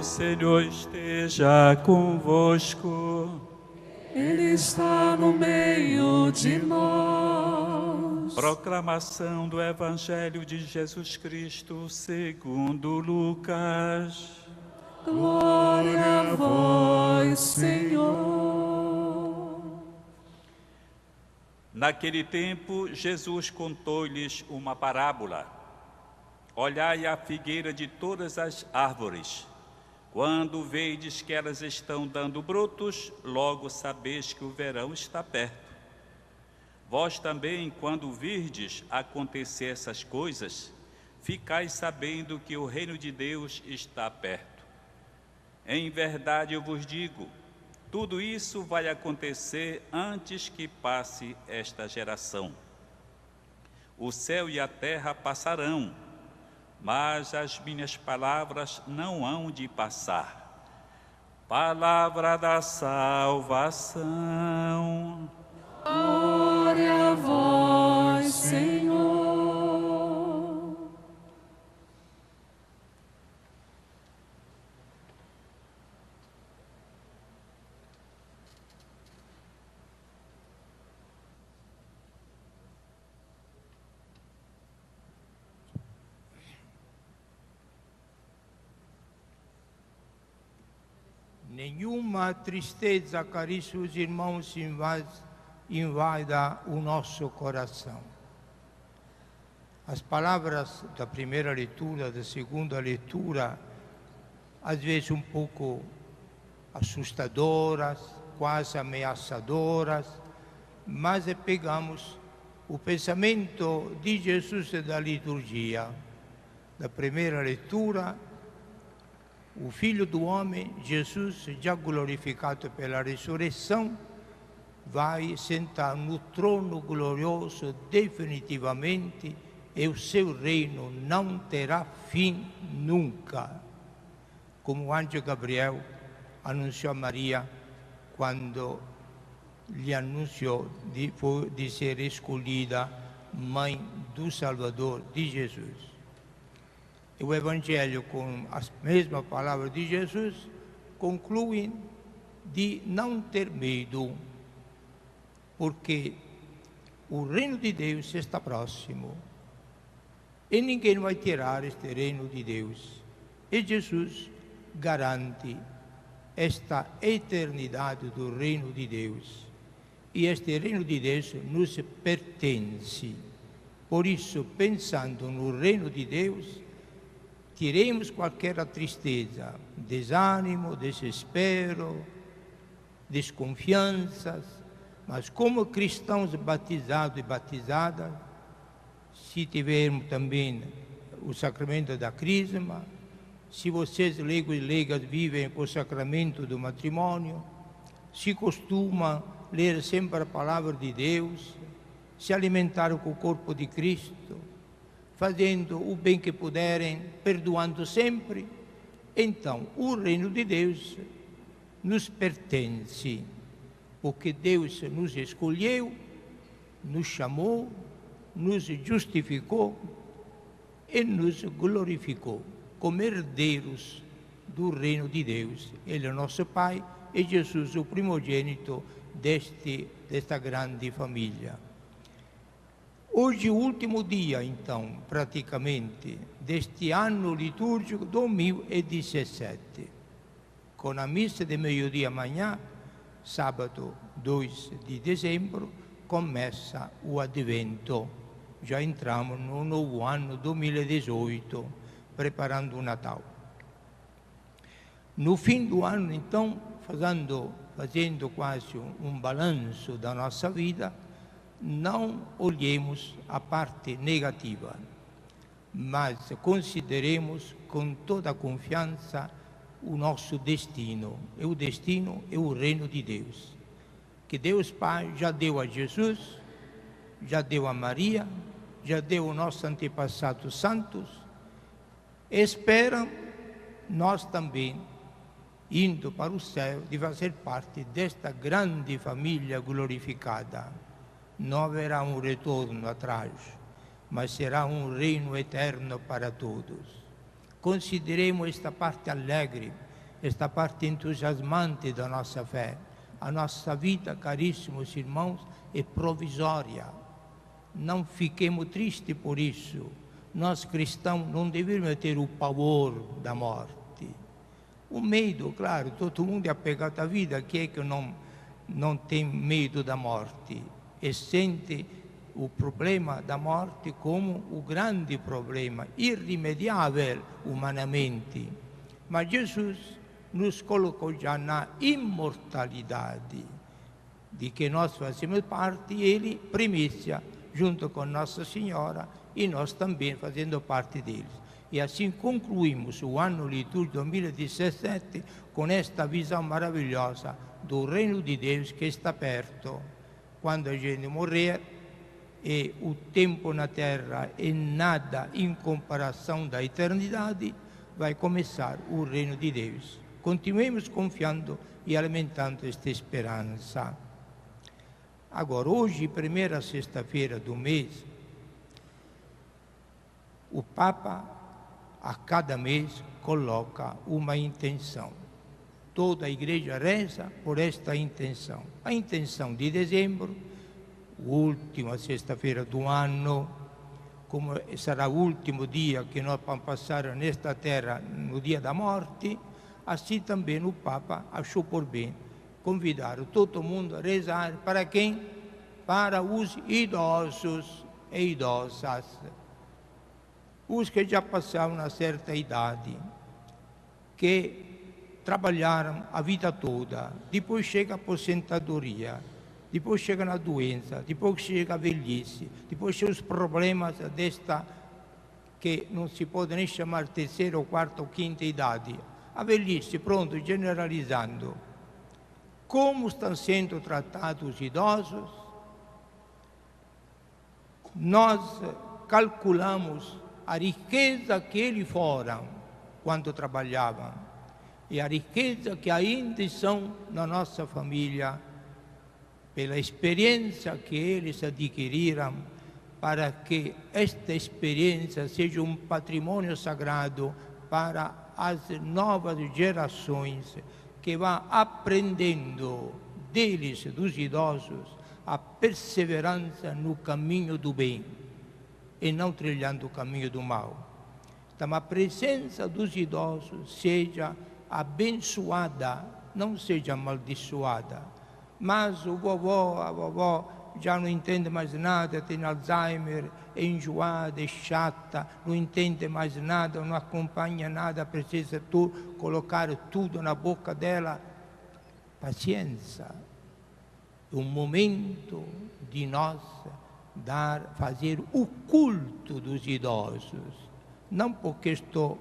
O Senhor esteja convosco. Ele está no meio de nós. Proclamação do Evangelho de Jesus Cristo segundo Lucas. Glória a vós, Senhor. Naquele tempo, Jesus contou-lhes uma parábola. Olhai a figueira de todas as árvores. Quando vedes que elas estão dando brotos, logo sabeis que o verão está perto. Vós também, quando virdes acontecer essas coisas, ficais sabendo que o reino de Deus está perto. Em verdade eu vos digo, tudo isso vai acontecer antes que passe esta geração. O céu e a terra passarão, mas as minhas palavras não hão de passar. Palavra da salvação. Glória a vós, Senhor. Nenhuma tristeza, caríssimos irmãos, invada o nosso coração. As palavras da primeira leitura, da segunda leitura, às vezes um pouco assustadoras, quase ameaçadoras, mas pegamos o pensamento de Jesus da liturgia. Da primeira leitura, o Filho do Homem, Jesus, já glorificado pela ressurreição, vai sentar no trono glorioso definitivamente e o seu reino não terá fim nunca. Como o anjo Gabriel anunciou a Maria quando lhe anunciou de ser escolhida mãe do Salvador, de Jesus. O Evangelho, com as mesmas palavras de Jesus, conclui de não ter medo, porque o reino de Deus está próximo e ninguém vai tirar este reino de Deus. E Jesus garante esta eternidade do reino de Deus. E este reino de Deus nos pertence. Por isso, pensando no reino de Deus, tiremos qualquer tristeza, desânimo, desespero, desconfianças, mas como cristãos batizados e batizadas, se tivermos também o sacramento da crisma, se vocês, leigos e leigas, vivem com o sacramento do matrimônio, se costuma ler sempre a palavra de Deus, se alimentar com o corpo de Cristo, fazendo o bem que puderem, perdoando sempre, então o reino de Deus nos pertence, porque Deus nos escolheu, nos chamou, nos justificou e nos glorificou como herdeiros do reino de Deus. Ele é nosso Pai e Jesus o primogênito desta grande família. Hoje, o último dia, então, praticamente, deste ano litúrgico 2017, com a missa de meio-dia amanhã, sábado 2 de dezembro, começa o Advento. Já entramos no novo ano 2018, preparando o Natal. No fim do ano, então, fazendo quase um balanço da nossa vida, não olhemos a parte negativa, mas consideremos com toda a confiança o nosso destino. E o destino é o reino de Deus, que Deus Pai já deu a Jesus, já deu a Maria, já deu aos nossos antepassados santos. Espera nós também, indo para o céu, de fazer parte desta grande família glorificada. Não haverá um retorno atrás, mas será um reino eterno para todos. Consideremos esta parte alegre esta parte entusiasmante da nossa fé. A nossa vida, caríssimos irmãos, é provisória. Não fiquemos tristes por isso. Nós cristãos não devemos ter o pavor da morte. O medo, claro, todo mundo é apegado à vida. Quem é que não tem medo da morte? E sente o problema da morte como o grande problema, irrimediável humanamente. Mas Jesus nos colocou já na imortalidade, de que nós fazemos parte, e Ele primícia, junto com Nossa Senhora, e nós também fazendo parte deles. E assim concluímos o ano litúrgico 2017 com esta visão maravilhosa do Reino de Deus que está perto. Quando a gente morrer, e o tempo na Terra é nada em comparação da eternidade, vai começar o Reino de Deus. Continuemos confiando e alimentando esta esperança. Agora, hoje, primeira sexta-feira do mês, o Papa, a cada mês, coloca uma intenção. Toda a Igreja reza por esta intenção. A intenção de dezembro, última sexta-feira do ano, como será o último dia que nós vamos passar nesta terra no dia da morte, assim também o Papa achou por bem convidar todo mundo a rezar para quem? Para os idosos e idosas, os que já passaram uma certa idade, que trabalharam a vida toda, depois chega a aposentadoria, depois chega na doença, depois chega a velhice, depois chegam os problemas desta, que não se pode nem chamar terceira, ou quarta ou quinta idade. A velhice, pronto, generalizando. Como estão sendo tratados os idosos? Nós calculamos a riqueza que eles foram quando trabalhavam e a riqueza que ainda são na nossa família, pela experiência que eles adquiriram, para que esta experiência seja um patrimônio sagrado para as novas gerações, que vão aprendendo deles, dos idosos, a perseverança no caminho do bem e não trilhando o caminho do mal. Então, a presença dos idosos seja abençoada, não seja amaldiçoada. Mas o vovô, a vovó já não entende mais nada, tem Alzheimer, é enjoada, é chata, não entende mais nada, não acompanha nada, precisa colocar tudo na boca dela. Paciência. É um momento de nós fazer o culto dos idosos. Não porque estou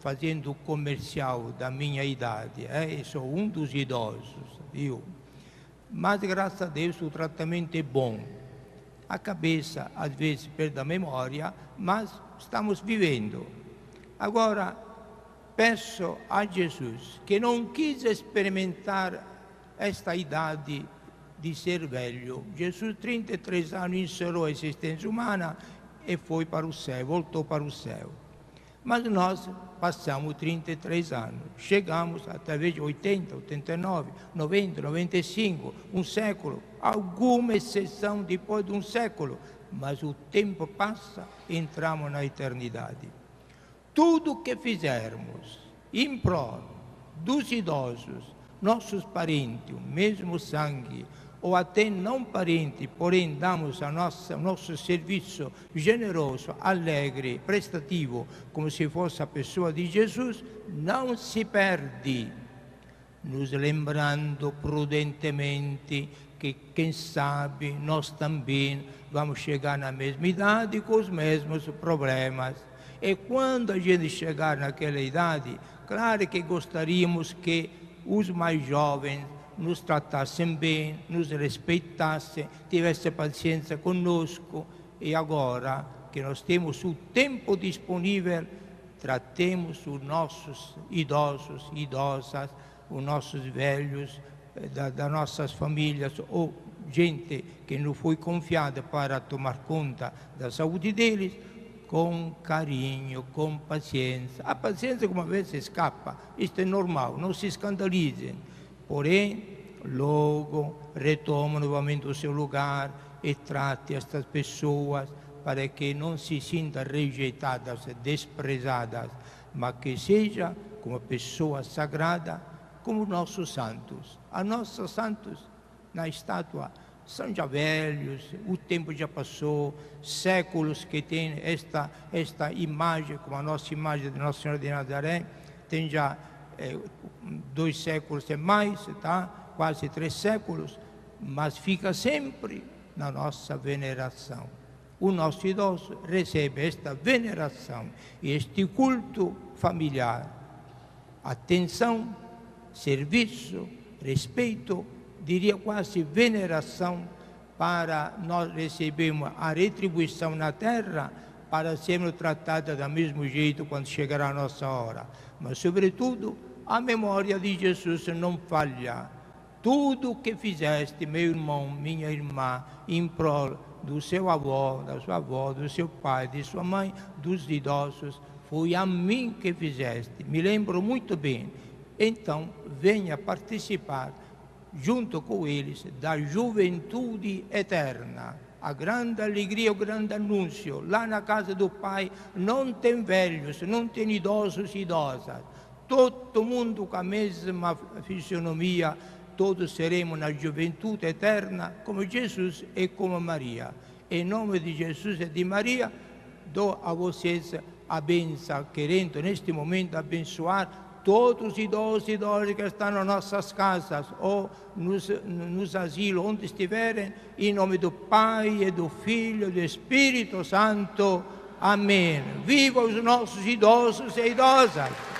fazendo o comercial da minha idade, eu sou um dos idosos, viu? Mas, graças a Deus, o tratamento é bom. A cabeça, às vezes, perde a memória, mas estamos vivendo. Agora, peço a Jesus, que não quis experimentar esta idade de ser velho. Jesus, 33 anos, encerrou a existência humana e foi para o céu, voltou para o céu. Mas nós passamos 33 anos, chegamos através de 80, 89, 90, 95, um século, alguma exceção depois de um século, mas o tempo passa e entramos na eternidade. Tudo o que fizermos em prol dos idosos, nossos parentes, o mesmo sangue, ou até não parente, porém damos o nosso serviço generoso, alegre, prestativo, como se fosse a pessoa de Jesus, não se perde, nos lembrando prudentemente que, quem sabe, nós também vamos chegar na mesma idade com os mesmos problemas. E quando a gente chegar naquela idade, claro que gostaríamos que os mais jovens nos tratassem bem, nos respeitassem, tivessem paciência conosco. E agora que nós temos o tempo disponível, tratemos os nossos idosos, idosas, os nossos velhos, das nossas famílias, ou gente que nos foi confiada para tomar conta da saúde deles, com carinho, com paciência. A paciência, como às vezes, escapa, isto é normal, não se escandalizem. Porém, logo retoma novamente o seu lugar e trate estas pessoas para que não se sintam rejeitadas, desprezadas, mas que seja como pessoa sagrada, como nossos santos. A nossos santos na estátua são já velhos, o tempo já passou, séculos que tem esta imagem, como a nossa imagem de Nossa Senhora de Nazaré, tem já 2 séculos e mais, tá? Quase 3 séculos, mas fica sempre na nossa veneração. O nosso idoso recebe esta veneração e este culto familiar. Atenção, serviço, respeito, diria quase veneração, para nós recebermos a retribuição na terra, para sermos tratados do mesmo jeito quando chegará a nossa hora. Mas, sobretudo, a memória de Jesus não falha. Tudo o que fizeste, meu irmão, minha irmã, em prol do seu avô, da sua avó, do seu pai, de sua mãe, dos idosos, foi a mim que fizeste. Me lembro muito bem. Então, venha participar, junto com eles, da juventude eterna. A grande alegria, o grande anúncio. Lá na casa do Pai não tem velhos, não tem idosos e idosas. Todo mundo com a mesma fisionomia, todos seremos na juventude eterna, como Jesus e como Maria. Em nome de Jesus e de Maria, dou a vocês a bênção, querendo neste momento abençoar todos os idosos e idosas que estão nas nossas casas ou nos asilos, onde estiverem, em nome do Pai e do Filho e do Espírito Santo. Amém. Viva os nossos idosos e idosas!